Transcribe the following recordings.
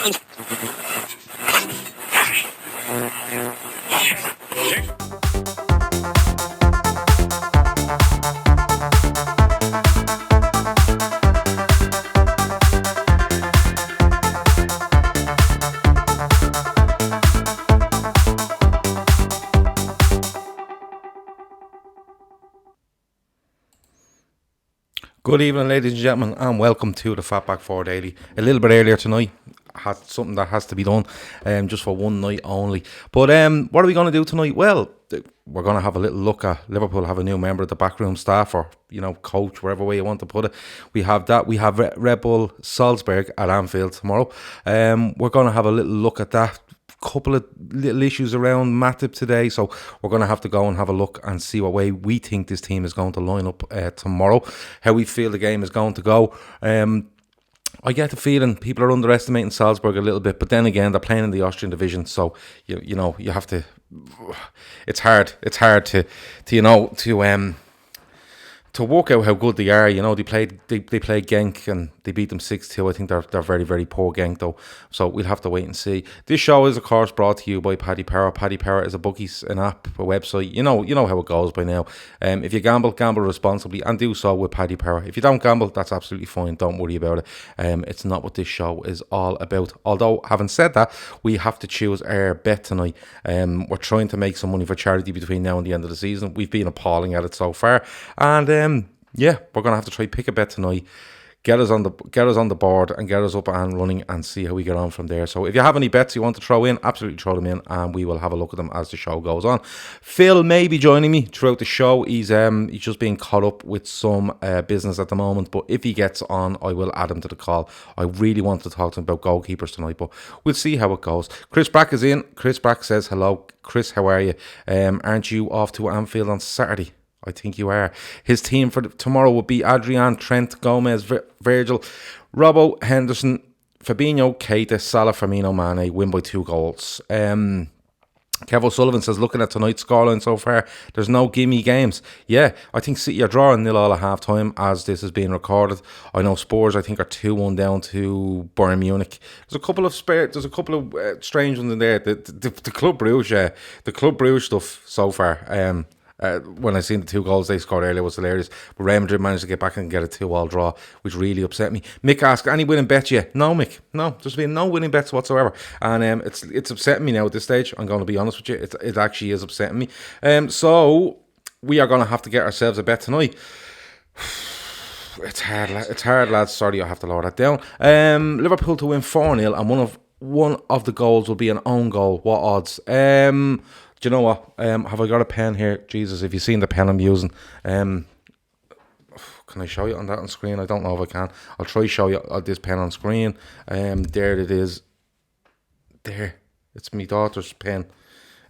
Good evening, ladies and gentlemen, and welcome to the Fatback 4 Daily. A little bit earlier tonight, had something that has to be done, just for one night only. But what are we going to do tonight? Well, we're going to have a little look at Liverpool. Have a new member of the backroom staff, or coach, wherever way you want to put it. We have that. We have Red Bull Salzburg at Anfield tomorrow. We're going to have a little look at that. Couple of little issues around Matip today, so we're going to have to go and have a look and see what way we think this team is going to line up tomorrow, how we feel the game is going to go. I get the feeling people are underestimating Salzburg a little bit, but then again, they're playing in the Austrian division, so you have to. It's hard to work out how good they are. They played Genk and they beat them 6-2. I think they're very, very poor Genk though. So we'll have to wait and see. This show is of course brought to you by Paddy Power. Paddy Power is an app, a website. You know how it goes by now. If you gamble responsibly and do so with Paddy Power. If you don't gamble, that's absolutely fine. Don't worry about it. It's not what this show is all about. Although having said that, we have to choose our bet tonight. We're trying to make some money for charity between now and the end of the season. We've been appalling at it so far, and we're gonna have to try pick a bet tonight, get us on the board and get us up and running, and see how we get on from there. So if you have any bets you want to throw in, absolutely throw them in, and we will have a look at them as the show goes on. Phil may be joining me throughout the show. He's just being caught up with some business at the moment, but if he gets on, I will add him to the call. I really want to talk to him about goalkeepers tonight, but we'll see how it goes. Chris Brack is in. Chris Brack says hello. Chris, how are you? Aren't you off to Anfield on Saturday? I think you are. His team for tomorrow will be Adrian, Trent, Gomez, Virgil, Robbo, Henderson, Fabinho, Keita, Salah, Firmino, Mane. Win by 2 goals. Kev O'Sullivan says, looking at tonight's scoreline so far, there's no gimme games. Yeah, I think City are drawing 0-0 at half time as this is being recorded. I know Spurs, I think, are 2-1 down to Bayern Munich. There's a couple of strange ones in there. The Club Brugge stuff so far. When I seen the 2 goals they scored earlier was hilarious. But Real Madrid managed to get back and get a 2-2 draw, which really upset me. Mick asked, any winning bets yet? No, Mick. No, there's been no winning bets whatsoever. And it's upsetting me now at this stage. I'm going to be honest with you. It actually is upsetting me. So we are going to have to get ourselves a bet tonight. It's hard, lads. Sorry, I have to lower that down. Liverpool to win 4-0, and one of the goals will be an own goal. What odds? Do you know what? Have I got a pen here? Jesus, if you've seen the pen I'm using. Can I show you on screen? I don't know if I can. I'll try to show you this pen on screen. There it is. There. It's my daughter's pen.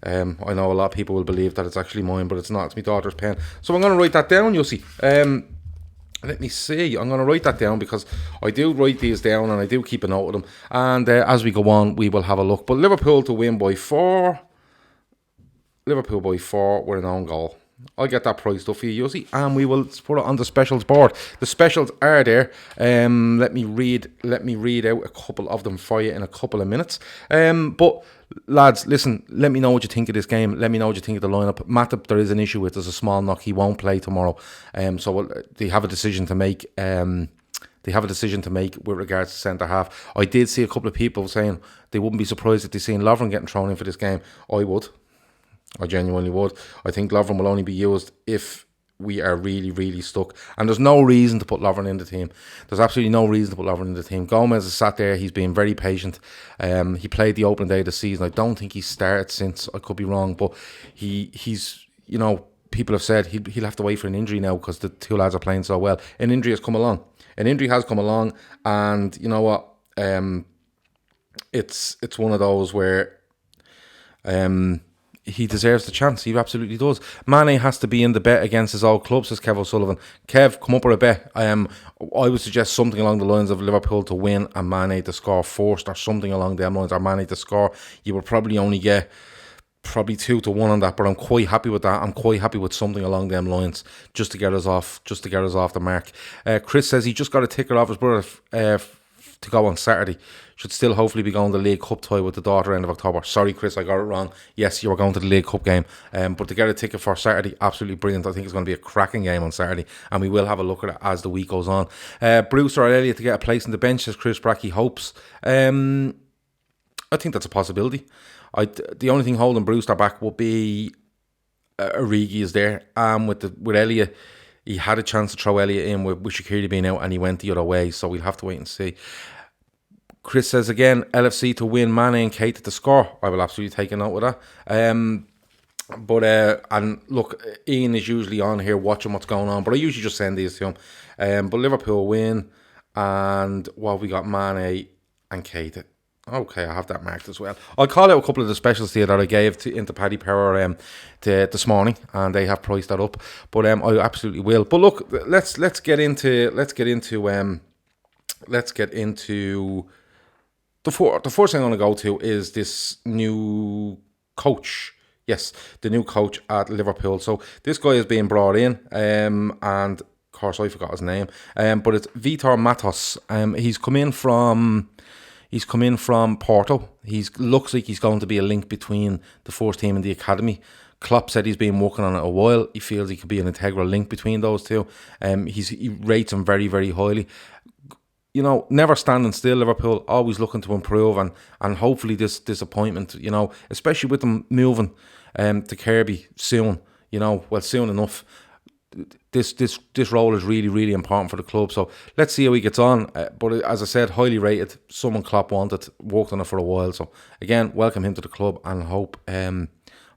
I know a lot of people will believe that it's actually mine, but it's not. It's my daughter's pen. So I'm going to write that down, you'll see. Let me see. I'm going to write that down because I do write these down and I do keep a note of them. And as we go on, we will have a look. But Liverpool to win by 4. Liverpool by 4 with an own goal. I'll get that priced up for you, Yossi, and we will put it on the specials board. The specials are there. Let me read out a couple of them for you in a couple of minutes. But lads, listen, let me know what you think of this game. Let me know what you think of the lineup. Matip, there is an issue with. There's a small knock. He won't play tomorrow. So they have a decision to make. With regards to centre half. I did see a couple of people saying they wouldn't be surprised if they seen Lovren getting thrown in for this game. I would. I genuinely would. I think Lovren will only be used if we are really, really stuck. And there's no reason to put Lovren in the team. There's absolutely no reason to put Lovren in the team. Gomez has sat there. He's been very patient. He played the opening day of the season. I don't think he's started since. I could be wrong. But he's people have said he'll have to wait for an injury now because the 2 lads are playing so well. An injury has come along. And you know what? It's one of those where he deserves the chance. He absolutely does. Mane has to be in the bet against his old club, says Kev O'Sullivan. Kev, come up with a bet. I would suggest something along the lines of Liverpool to win and Mane to score first, or something along them lines, or Mane to score. You will probably only get 2-1 on that, but I'm quite happy with that. I'm quite happy with something along them lines, just to get us off the mark. Chris says he just got a ticket off his brother to go on Saturday. Should still hopefully be going to the League Cup tie with the daughter end of October. Sorry, Chris, I got it wrong. Yes, you were going to the League Cup game. But to get a ticket for Saturday, absolutely brilliant. I think it's going to be a cracking game on Saturday, and we will have a look at it as the week goes on. Bruce or Elliott to get a place in the bench, as Chris Brackey hopes. I think that's a possibility. The only thing holding Brewster back would be Origi is there. With Elliott, he had a chance to throw Elliott in with Shaqiri being out, and he went the other way. So we'll have to wait and see. Chris says again, LFC to win, Mane and Keita to score. I will absolutely take a note of that. And look, Ian is usually on here watching what's going on, but I usually just send these to him. But Liverpool win, and we got Mane and Keita. Okay, I have that marked as well. I'll call out a couple of the specials here that I gave into Paddy Power this morning, and they have priced that up. But I absolutely will. But look, let's get into the first thing I'm going to go to is this new coach. Yes, the new coach at Liverpool. So this guy is being brought in, and of course I forgot his name. But it's Vitor Matos. He's come in from Porto. Looks like he's going to be a link between the first team and the academy. Klopp said he's been working on it a while. He feels he could be an integral link between those two. He rates him very, very highly. You know, never standing still, Liverpool, always looking to improve, and hopefully this disappointment, you know, especially with them moving to Kirby soon, soon enough. This role is really, really important for the club. So let's see how he gets on. But as I said, highly rated, someone Klopp wanted, worked on it for a while. So again, welcome him to the club, and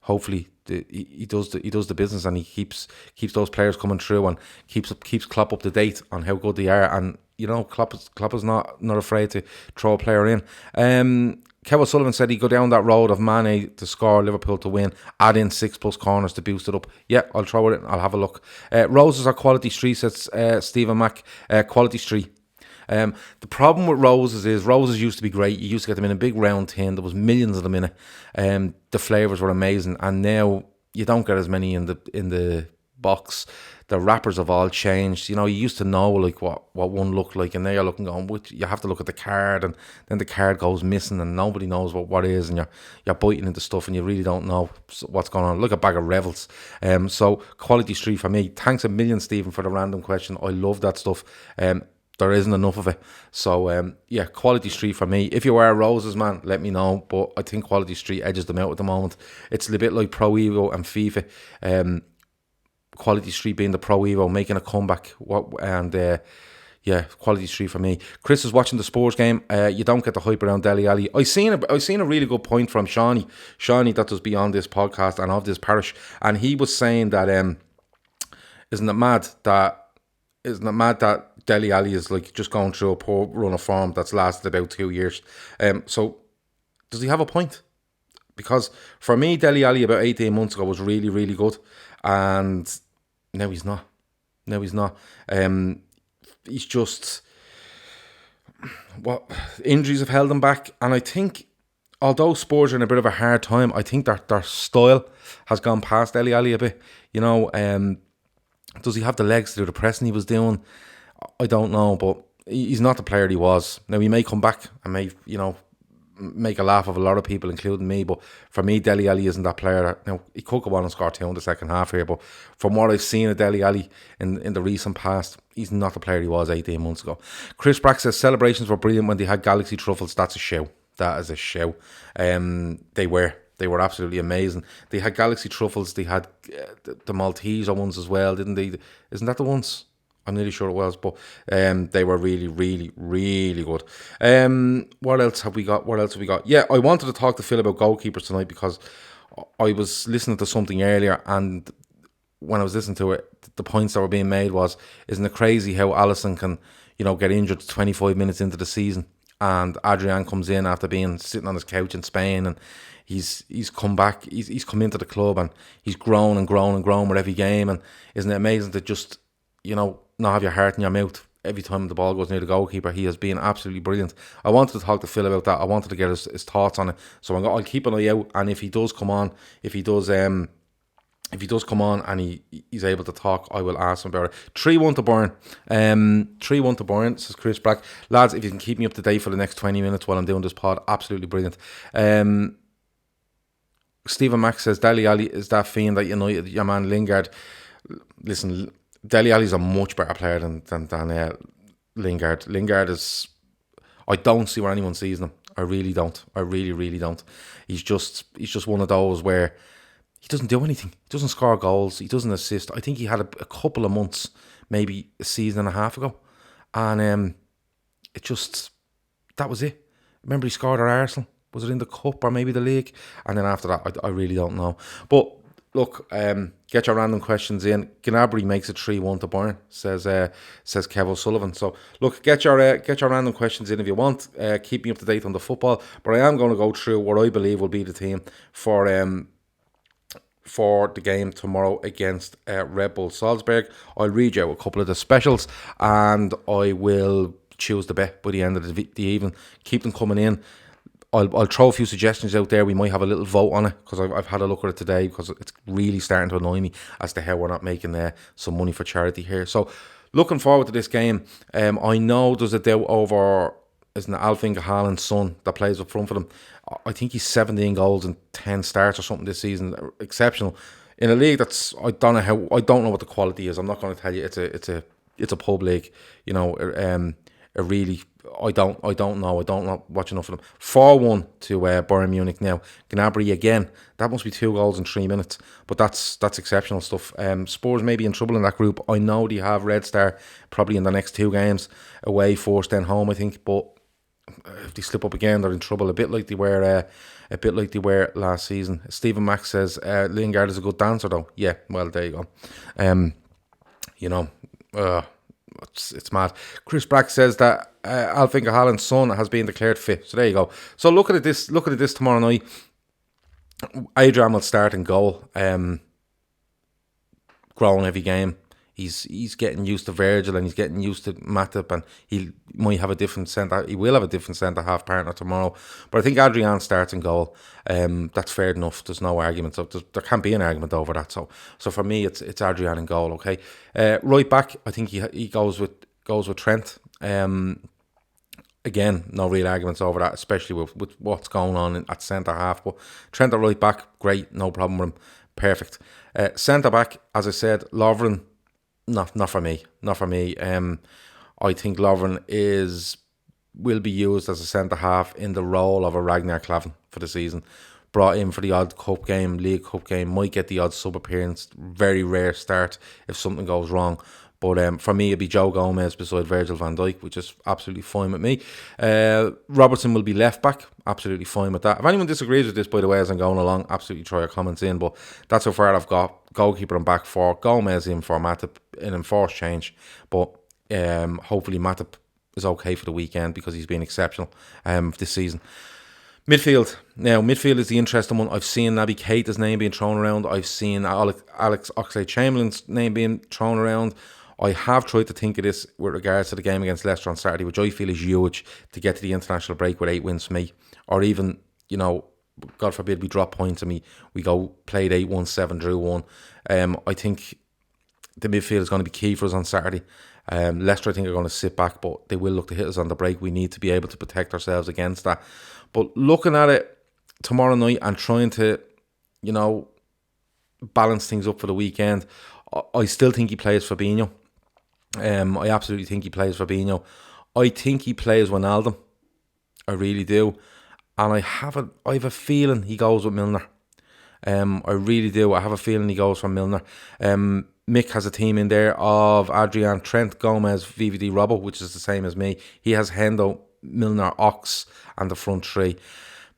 hopefully he does the business, and he keeps those players coming through, and keeps Klopp up to date on how good they are. And Klopp is not afraid to throw a player in. Kevin Sullivan said he'd go down that road of Mane to score, Liverpool to win, add in 6+ corners to boost it up. Yeah, I'll throw it in, I'll have a look. Roses are quality street, says Stephen Mack. Quality street. The problem with roses is roses used to be great. You used to get them in a big round tin. There was millions of them in it. The flavours were amazing, and now you don't get as many in the box. The wrappers have all changed. You used to know like what one looked like, and now you're looking you have to look at the card, and then the card goes missing, and nobody knows what it is, and you're biting into stuff, and you really don't know what's going on. Look at a bag of Revels. So quality street for me. Thanks a million, Stephen, for the random question. I love that stuff. There isn't enough of it. So, quality street for me. If you wear roses, man, let me know. But I think quality street edges them out at the moment. It's a bit like Pro Evo and FIFA. Quality street being the Pro Evo, making a comeback. Quality street for me. Chris is watching the Spurs game. You don't get the hype around Dele Alli. I seen a really good point from Shawnee that was beyond this podcast and of this parish. And he was saying that, isn't it mad that Dele Alli is like just going through a poor run of form that's lasted about 2 years. So does he have a point? Because for me, Dele Alli about 18 months ago was really, really good, and now he's not. He's just injuries have held him back, and I think although Spurs are in a bit of a hard time, I think their style has gone past Dele Alli a bit. Does he have the legs to do the pressing he was doing? I don't know, but he's not the player he was. Now, he may come back and may, make a laugh of a lot of people, including me, but for me, Dele Alli isn't that player. Now, he could go on and score 2 in the second half here, but from what I've seen of Dele Alli in the recent past, he's not the player he was 18 months ago. Chris Brack says, celebrations were brilliant when they had Galaxy Truffles. That's a show. That is a show. They were absolutely amazing. They had Galaxy Truffles. They had the Malteser ones as well, didn't they? Isn't that the ones? I'm nearly sure it was, but they were really, really, really good. What else have we got? Yeah, I wanted to talk to Phil about goalkeepers tonight because I was listening to something earlier, and when I was listening to it, the points that were being made was, isn't it crazy how Alisson can, get injured 25 minutes into the season, and Adrian comes in after being sitting on his couch in Spain, and he's come back, he's come into the club, and he's grown and grown and grown with every game. And isn't it amazing to just, not have your heart in your mouth every time the ball goes near the goalkeeper? He has been absolutely brilliant. I wanted to talk to Phil about that. I wanted to get his thoughts on it. So I'll keep an eye out, and if he does come on, if he does if he does come on and he's able to talk, I will ask him about it. 3-1 to Bayern. 3-1 to Bayern, says Chris Brack. Lads, if you can keep me up to date for the next 20 minutes while I'm doing this pod, absolutely brilliant. Stephen Mack says, Dele Alli is that fiend that United, your man Lingard. Listen, Dele Alli's a much better player than Lingard. Lingard is... I don't see where anyone sees him. I really don't. I really, really don't. He's just one of those where he doesn't do anything. He doesn't score goals. He doesn't assist. I think he had a couple of months, maybe a season and a half ago. And it just... That was it. Remember he scored at Arsenal? Was it in the Cup or maybe the League? And then after that, I really don't know. But look, get your random questions in. Gnabry makes it 3-1 to Bayern, says Kev O'Sullivan. So look, get your random questions in if you want. Keep me up to date on the football. But I am going to go through what I believe will be the team for the game tomorrow against Red Bull Salzburg. I'll read you out a couple of the specials and I will choose the bet by the end of the evening. Keep them coming in. I'll throw a few suggestions out there. We might have a little vote on it because I've had a look at it today because it's really starting to annoy me as to how we're not making some money for charity here. So looking forward to this game. I know there's a doubt over, isn't it, Alf-Inge Haaland's son that plays up front for them. I think he's 17 goals and 10 starts or something this season. Exceptional. In a league that's, I don't know what the quality is. I'm not going to tell you it's a pub league. You know, a really... I don't know. I don't watch enough of them. 4-1 to Bayern Munich now. Gnabry again. That must be 2 goals in 3 minutes. But that's exceptional stuff. Spurs may be in trouble in that group. I know they have Red Star probably in the next 2 games. Away first, then home, I think. But if they slip up again, they're in trouble. A bit like they were last season. Stephen Mack says Lingard is a good dancer though. Yeah, well there you go. You know, it's mad. Chris Brack says that Alf-Inge Haaland's son has been declared fit. So there you go. So look at this tomorrow night. Adrian will start in goal. Growing every game. He's getting used to Virgil and he's getting used to Matip, and he might have a different centre. He will have a different centre half partner tomorrow. But I think Adrian starts in goal. That's fair enough. There's no argument. So there can't be an argument over that. So for me, it's Adrian in goal. Okay. Right back, I think he goes with Trent. Again, no real arguments over that, especially with what's going on at centre half. But Trent at right back, great, no problem with him, perfect. Centre back, as I said, Lovren. Not for me. I think Lovren will be used as a centre half in the role of a Ragnar Klavan for the season. Brought in for the odd cup game, League Cup game, might get the odd sub appearance. Very rare start if something goes wrong. But for me, it'd be Joe Gomez beside Virgil van Dijk, which is absolutely fine with me. Robertson will be left back, absolutely fine with that. If anyone disagrees with this, by the way, as I'm going along, absolutely throw your comments in. But that's how far I've got. Goalkeeper and back four, Gomez in for Matip, an enforced change. But hopefully Matip is okay for the weekend because he's been exceptional this season. Midfield. Now, midfield is the interesting one. I've seen Naby Keita's name being thrown around. I've seen Alex Oxlade-Chamberlain's name being thrown around. I have tried to think of this with regards to the game against Leicester on Saturday, which I feel is huge to get to the international break with 8 wins for me. Or even, you know, God forbid we drop points and we go played 8-1, 7-drew 1. I think the midfield is going to be key for us on Saturday. Leicester, I think, are going to sit back, but they will look to hit us on the break. We need to be able to protect ourselves against that. But looking at it tomorrow night and trying to, you know, balance things up for the weekend, I still think he plays Fabinho. I absolutely think he plays Fabinho. I think he plays Wijnaldum. I really do. And I have a feeling he goes with Milner. I really do. I have a feeling he goes for Milner. Mick has a team in there of Adrian, Trent, Gomez, VVD, Robbo, which is the same as me. He has Hendo, Milner, Ox, and the front three.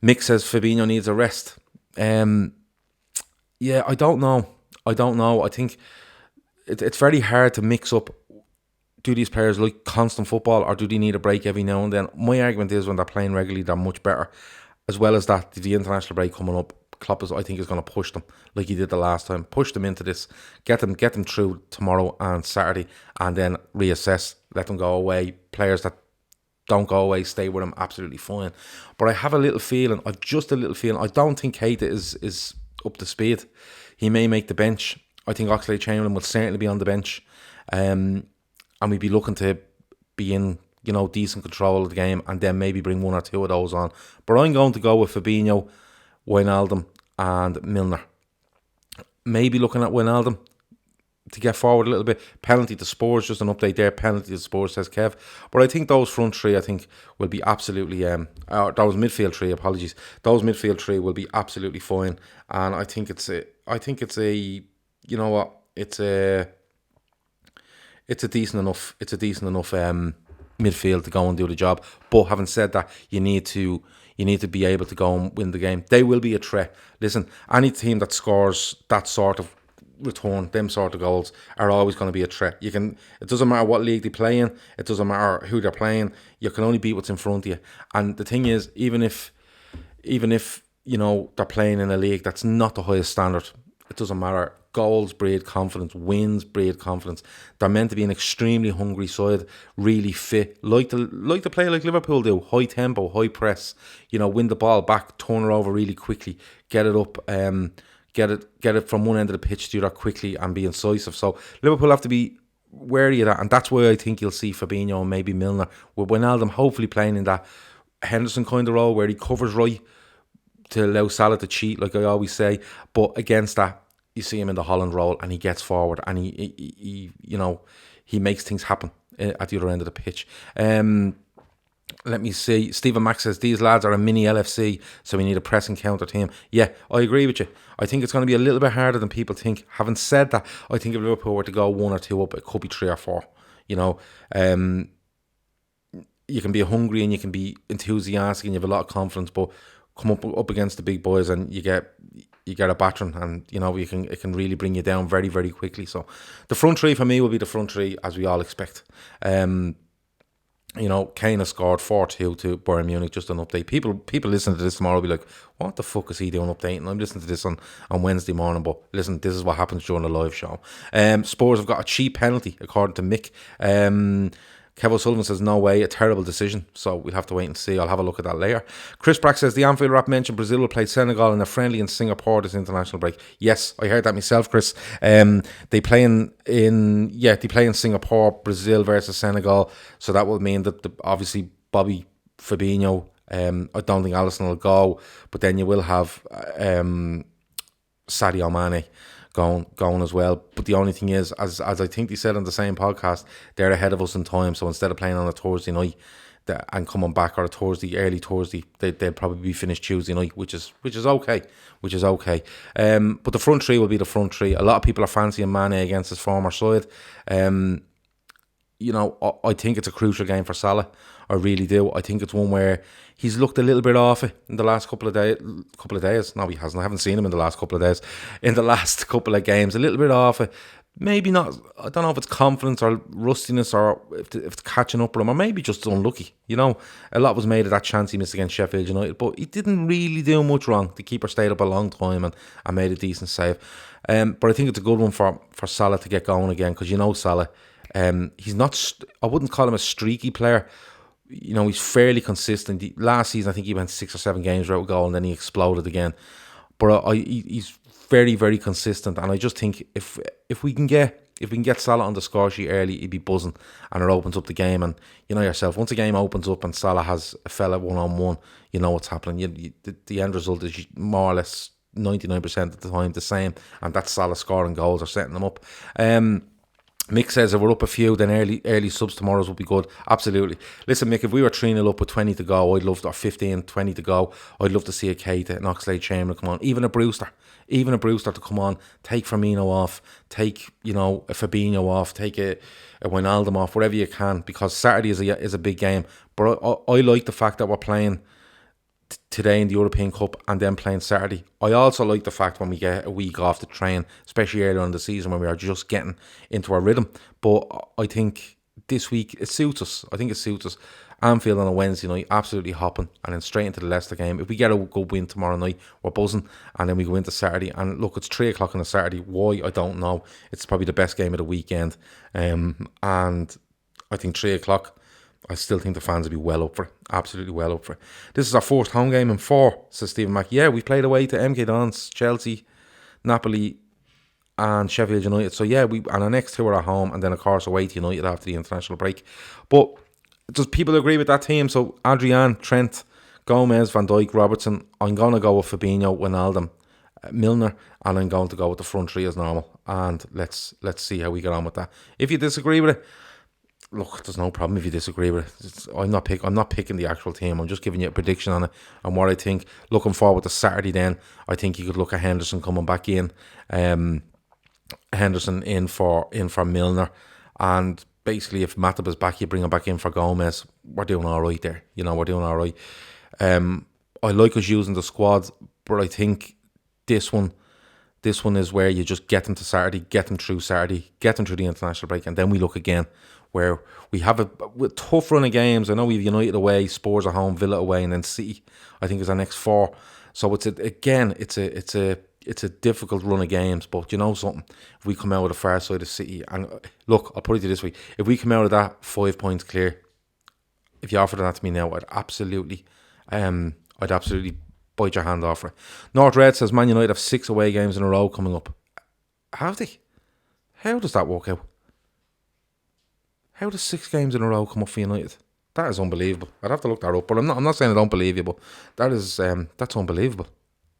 Mick says Fabinho needs a rest. Yeah, I don't know. I think it's very hard to mix up. Do these players like constant football or do they need a break every now and then? My argument is when they're playing regularly, they're much better. As well as that, the international break coming up, Klopp I think is going to push them like he did the last time. Push them into this, get them through tomorrow and Saturday, and then reassess. Let them go away. Players that don't go away, stay with them, absolutely fine. But I have a little feeling. I don't think Keita is up to speed. He may make the bench. I think Oxlade-Chamberlain will certainly be on the bench. And we'd be looking to be in, decent control of the game and then maybe bring one or two of those on. But I'm going to go with Fabinho, Wijnaldum and Milner. Maybe looking at Wijnaldum to get forward a little bit. Penalty to Spurs, just an update there. Penalty to Spurs, says Kev. But I think those front three, will be absolutely, those midfield three, apologies. Those midfield three will be absolutely fine. And I think it's a, you know what, it's a decent enough midfield to go and do the job. But having said that, you need to be able to go and win the game. They will be a threat. Listen, any team that scores that sort of return, them sort of goals, are always going to be a threat. It doesn't matter what league they play in, it doesn't matter who they're playing, you can only beat what's in front of you. And the thing is, even if they're playing in a league that's not the highest standard, it doesn't matter. Goals breed confidence, wins breed confidence. They're meant to be an extremely hungry side, really fit, like to play like Liverpool do, high tempo, high press, win the ball back, turn it over really quickly, get it up, get it from one end of the pitch to the other quickly and be incisive. So Liverpool have to be wary of that, and that's why I think you'll see Fabinho and maybe Milner with Wijnaldum hopefully playing in that Henderson kind of role where he covers right to allow Salah to cheat, like I always say. But against that, you see him in the Holland role and he gets forward and he makes things happen at the other end of the pitch. Let me see. Stephen Mack says, these lads are a mini LFC, so we need a pressing counter team. Yeah, I agree with you. I think it's going to be a little bit harder than people think. Having said that, I think if Liverpool were to go 1 or 2 up, it could be 3 or 4. You can be hungry and you can be enthusiastic and you have a lot of confidence, but come up against the big boys and you get a battering, and it can really bring you down very, very quickly. So the front three for me will be the front three as we all expect. Kane has scored 4-2 to Bayern Munich, just an update. People listening to this tomorrow will be like, what the fuck is he doing updating? I'm listening to this on Wednesday morning, but listen, this is what happens during the live show. Spurs have got a cheap penalty, according to Mick. Kev O'Sullivan says, no way, a terrible decision. So we'll have to wait and see. I'll have a look at that later. Chris Brack says, the Anfield rap mentioned Brazil will play Senegal in a friendly in Singapore this international break. Yes, I heard that myself, Chris. They play in Singapore, Brazil versus Senegal. So that will mean that obviously Bobby Fabinho, I don't think Alisson will go, but then you will have Sadio Mane going as well. But the only thing is, as I think they said on the same podcast, they're ahead of us in time. So instead of playing on a Thursday night and coming back, or a early Thursday, they'll probably be finished Tuesday night, which is okay. But the front three will be the front three. A lot of people are fancying Mane against his former side. I think it's a crucial game for Salah. I really do. I think it's one where he's looked a little bit off it in the last couple of days. No, he hasn't. I haven't seen him in the last couple of days. In the last couple of games, a little bit off it. Maybe not. I don't know if it's confidence or rustiness, or if it's catching up with him, or maybe just unlucky. A lot was made of that chance he missed against Sheffield United, but he didn't really do much wrong. The keeper stayed up a long time and made a decent save. But I think it's a good one for Salah to get going again, because Salah, he's not. I wouldn't call him a streaky player. He's fairly consistent. Last season, I think he went 6 or 7 games without a goal, and then he exploded again. But he's very, very consistent, and I just think if we can get Salah on the score sheet early, he'd be buzzing, and it opens up the game. And yourself, once a game opens up and Salah has a fella 1-on-1, you know what's happening. The end result is more or less 99% of the time the same, and that's Salah scoring goals or setting them up. Mick says if we're up a few, then early subs tomorrow's will be good. Absolutely. Listen, Mick, if we were 3-0 up with 20 to go, or 15, 20 to go, I'd love to see a Keita, an Oxlade-Chamberlain come on. Even a Brewster to come on. Take Firmino off. Take, a Fabinho off. Take a Wijnaldum off, whatever you can, because Saturday is a big game. But I like the fact that we're playing today in the European Cup and then playing Saturday. I also like the fact when we get a week off to train, especially earlier in the season when we are just getting into our rhythm. But I think this week it suits us. Anfield on a Wednesday night, absolutely hopping, and then straight into the Leicester game. If we get a good win tomorrow night, we're buzzing, and then we go into Saturday. And look, it's 3 o'clock on a Saturday. Why? I don't know. It's probably the best game of the weekend. And I think 3 o'clock I still think the fans will be well up for it. Absolutely well up for it. This is our first home game in 4, says Stephen Mack. Yeah, we played away to MK Dons, Chelsea, Napoli, and Sheffield United. So yeah, and our next 2 are at home, and then of course away to United after the international break. But does people agree with that team? So Adrian, Trent, Gomez, Van Dijk, Robertson. I'm going to go with Fabinho, Wijnaldum, Milner, and I'm going to go with the front 3 as normal. And let's see how we get on with that. If you disagree with it, look, there's no problem if you disagree with it. I'm not picking the actual team. I'm just giving you a prediction on it and what I think. Looking forward to Saturday then, I think you could look at Henderson coming back in. Henderson in for Milner, and basically if Matip is back, you bring him back in for Gomez. We're doing all right there. We're doing all right. I like us using the squad, but I think this one is where you just get them to Saturday, get them through the international break, and then we look again where we have a tough run of games. I know we've United away, Spurs at home, Villa away, and then City, I think, is our next 4. So it's a difficult run of games, but you know something, if we come out of the far side of City, and look, I'll put it this way, if we come out of that 5 points clear, if you offered that to me now, I'd absolutely bite your hand off for it. North Red says Man United have 6 away games in a row coming up. Have they? How does that work out? How does 6 games in a row come up for United? That is unbelievable. I'd have to look that up, but I'm not saying I don't believe you, but that's unbelievable.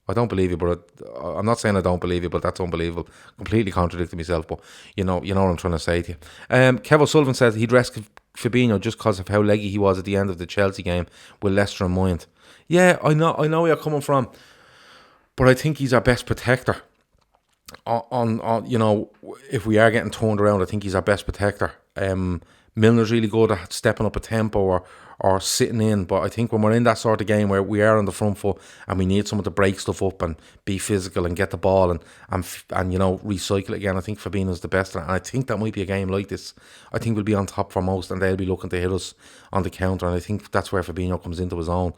I don't believe you, but I'm not saying I don't believe you, but that's unbelievable. Completely contradicting myself, but you know what I'm trying to say to you. Kev O'Sullivan says he'd risk Fabinho just because of how leggy he was at the end of the Chelsea game with Leicester in mind. Yeah, I know where you're coming from, but I think he's our best protector. On if we are getting turned around, I think he's our best protector. Milner's really good at stepping up a tempo or sitting in, but I think when we're in that sort of game where we are on the front foot and we need someone to break stuff up and be physical and get the ball and recycle it again, I think Fabinho's the best, and I think that might be a game like this. I think we'll be on top for most, and they'll be looking to hit us on the counter, and I think that's where Fabinho comes into his own.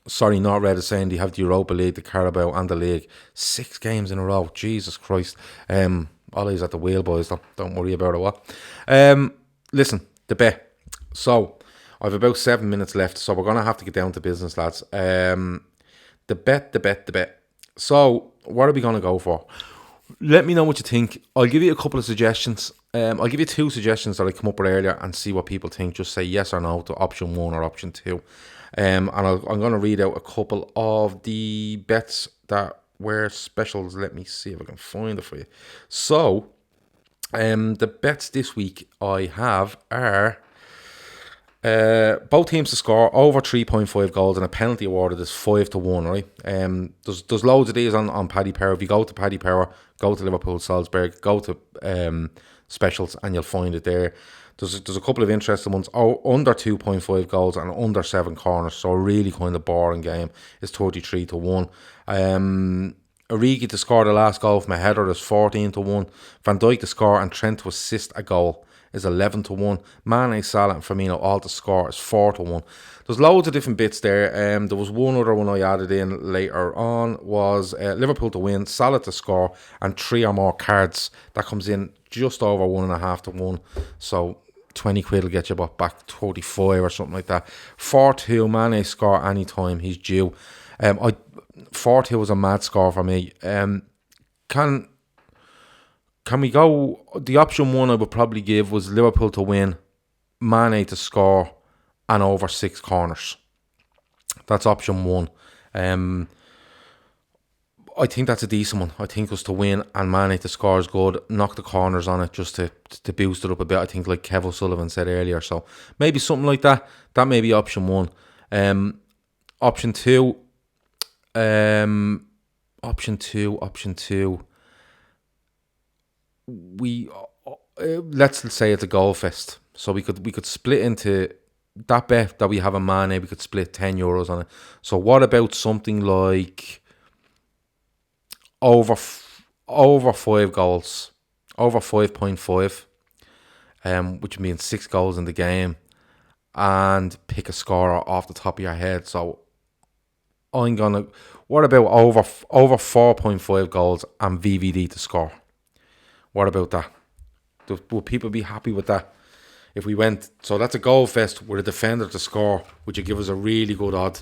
Sorry, Not Red is saying they have the Europa League, the Carabao and the League. 6 games in a row. Jesus Christ. Ollie's at the wheel, boys. Don't worry about it. What? Listen, the bet. So, I've about 7 minutes left, so we're going to have to get down to business, lads. The bet. So, what are we going to go for? Let me know what you think. I'll give you a couple of suggestions. I'll give you 2 suggestions that I come up with earlier and see what people think. Just say yes or no to option 1 or option 2. And I'm going to read out a couple of the bets that were specials. Let me see if I can find it for you. So, the bets this week I have are both teams to score over 3.5 goals and a penalty awarded is 5-1, right? There's loads of these on Paddy Power. If you go to Paddy Power, go to Liverpool, Salzburg, go to specials, and you'll find it there. There's a couple of interesting ones. Under 2.5 goals and under 7 corners. So a really kind of boring game is 33-1. Origi to score the last goal from a header is 14-1. Van Dijk to score and Trent to assist a goal is 11-1. Mane, Salah and Firmino all to score is 4-1. There's loads of different bits there. There was one other one I added in later on was Liverpool to win, Salah to score, and 3 or more cards. That comes in just over 1.5-1. So 20 quid will get you back 35 or something like that. 4-2, Mane score anytime he's due. 4-2 was a mad score for me. Can we go? The option 1 I would probably give was Liverpool to win, Mane to score, and over 6 corners. That's option 1. I think that's a decent one. I think us to win and Mane to score is good. Knock the corners on it just to boost it up a bit. I think like Kev O'Sullivan said earlier. So maybe something like that. That may be option 1. Option 2. Option 2. Let's say it's a goal fest. So we could split into that bet that we have a Mane. We could split €10 on it. So what about something like over 5 goals, over 5.5, which means 6 goals in the game, and pick a scorer off the top of your head. So what about over 4.5 goals and VVD to score? What about that? Will people be happy with that? If we went, so that's a goal fest with a defender to score, which would give us a really good odd.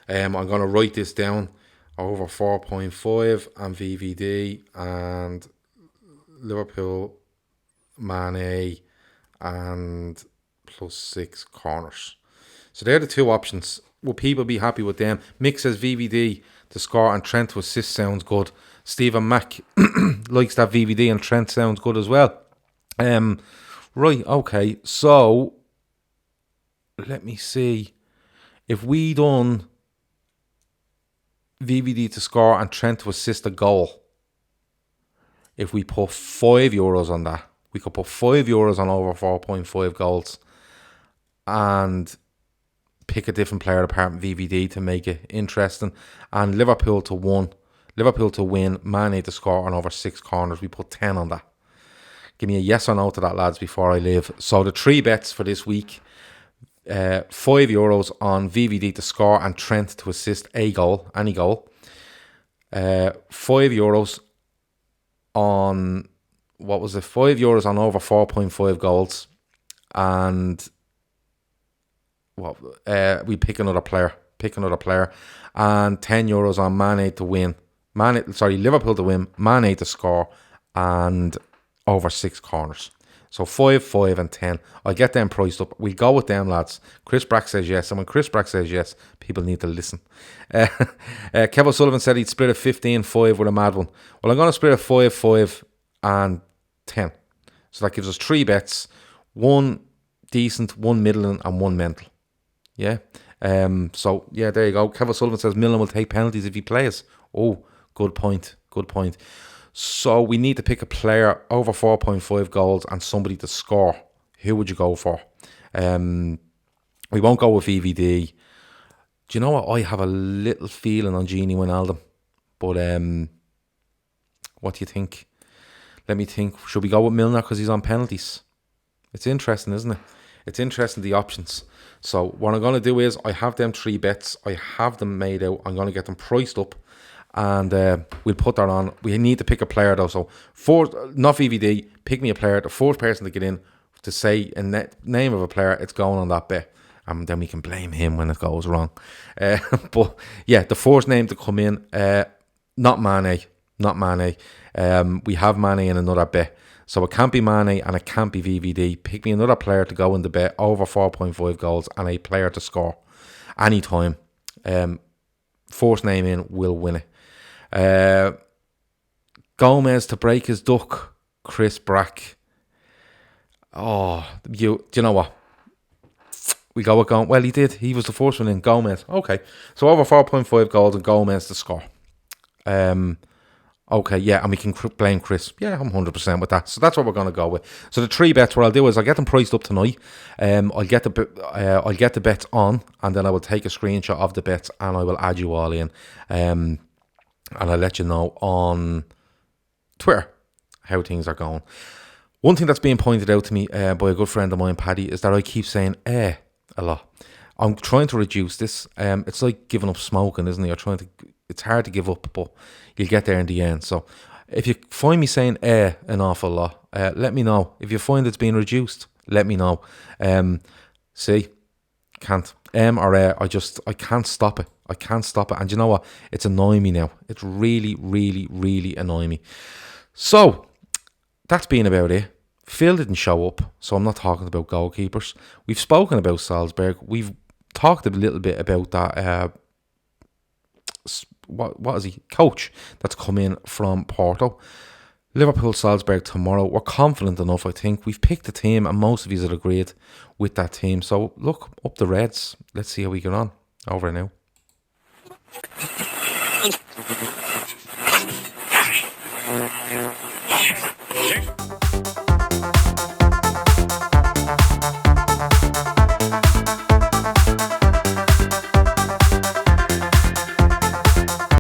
I'm going to write this down. Over 4.5 and VVD and Liverpool, Mane and +6 corners. So they're the two options. Will people be happy with them? Mick says VVD to score and Trent to assist sounds good. Stephen Mack likes that VVD and Trent sounds good as well. Right, okay. So let me see. If we done VVD to score and Trent to assist a goal, if we put €5 on that, we could put €5 on over 4.5 goals and pick a different player apart from VVD to make it interesting. And Liverpool to win, Mane to score on over 6 corners. We put 10 on that. Give me a yes or no to that, lads, before I leave. So the 3 bets for this week: €5 on VVD to score and Trent to assist a goal, any goal. €5 on, what was it? €5 on over 4.5 goals, and we pick another player, and €10 on Mane to win. Liverpool to win, Mane to score, and over 6 corners. So 5, 5 and 10. I'll get them priced up. We go with them, lads. Chris Brack says yes. And when Chris Brack says yes, people need to listen. Kev O'Sullivan said he'd split a 15-5 with a mad one. Well, I'm going to split a 5, 5 and 10. So that gives us 3 bets. 1 decent, 1 middling and 1 mental. Yeah. So, yeah, there you go. Kev O'Sullivan says Millen will take penalties if he plays. Oh, good point. So we need to pick a player over 4.5 goals and somebody to score. Who would you go for? We won't go with VVD. Do you know what? I have a little feeling on Gini Wijnaldum. But what do you think? Let me think. Should we go with Milner because he's on penalties? It's interesting, isn't it? It's interesting, the options. So what I'm going to do is I have them 3 bets. I have them made out. I'm going to get them priced up. And we'll put that on. We need to pick a player though. So not VVD, pick me a player. The 4th person to get in to say a name of a player, it's going on that bet. And then we can blame him when it goes wrong. But yeah, the 4th name to come in, not Mane. We have Mane in another bet. So it can't be Mane and it can't be VVD. Pick me another player to go in the bet over 4.5 goals and a player to score anytime. 4th name in will win it. Gomez to break his duck, Chris Brack. Do you know what? We go with Gomez. Well, he did. He was the first one in, Gomez. Okay. So over 4.5 goals and Gomez to score. Okay, yeah, and we can blame Chris. Yeah, I'm 100% with that. So that's what we're going to go with. So the 3 bets, what I'll do is I'll get them priced up tonight. I'll get the bets on, and then I will take a screenshot of the bets, and I will add you all in. And I'll let you know on Twitter how things are going. One thing that's being pointed out to me by a good friend of mine, Paddy, is that I keep saying a lot. I'm trying to reduce this. It's like giving up smoking, isn't it? It's hard to give up, but you'll get there in the end. So if you find me saying an awful lot, let me know. If you find it's being reduced, let me know. See, can't. Or I can't stop it. I can't stop it. And you know what? It's annoying me now. It's really, really, really annoying me. So that's been about it. Phil didn't show up, so I'm not talking about goalkeepers. We've spoken about Salzburg. We've talked a little bit about that. What is he? Coach that's come in from Porto. Liverpool, Salzburg tomorrow. We're confident enough, I think. We've picked a team and most of you have agreed with that team. So look, up the Reds. Let's see how we get on. Over now.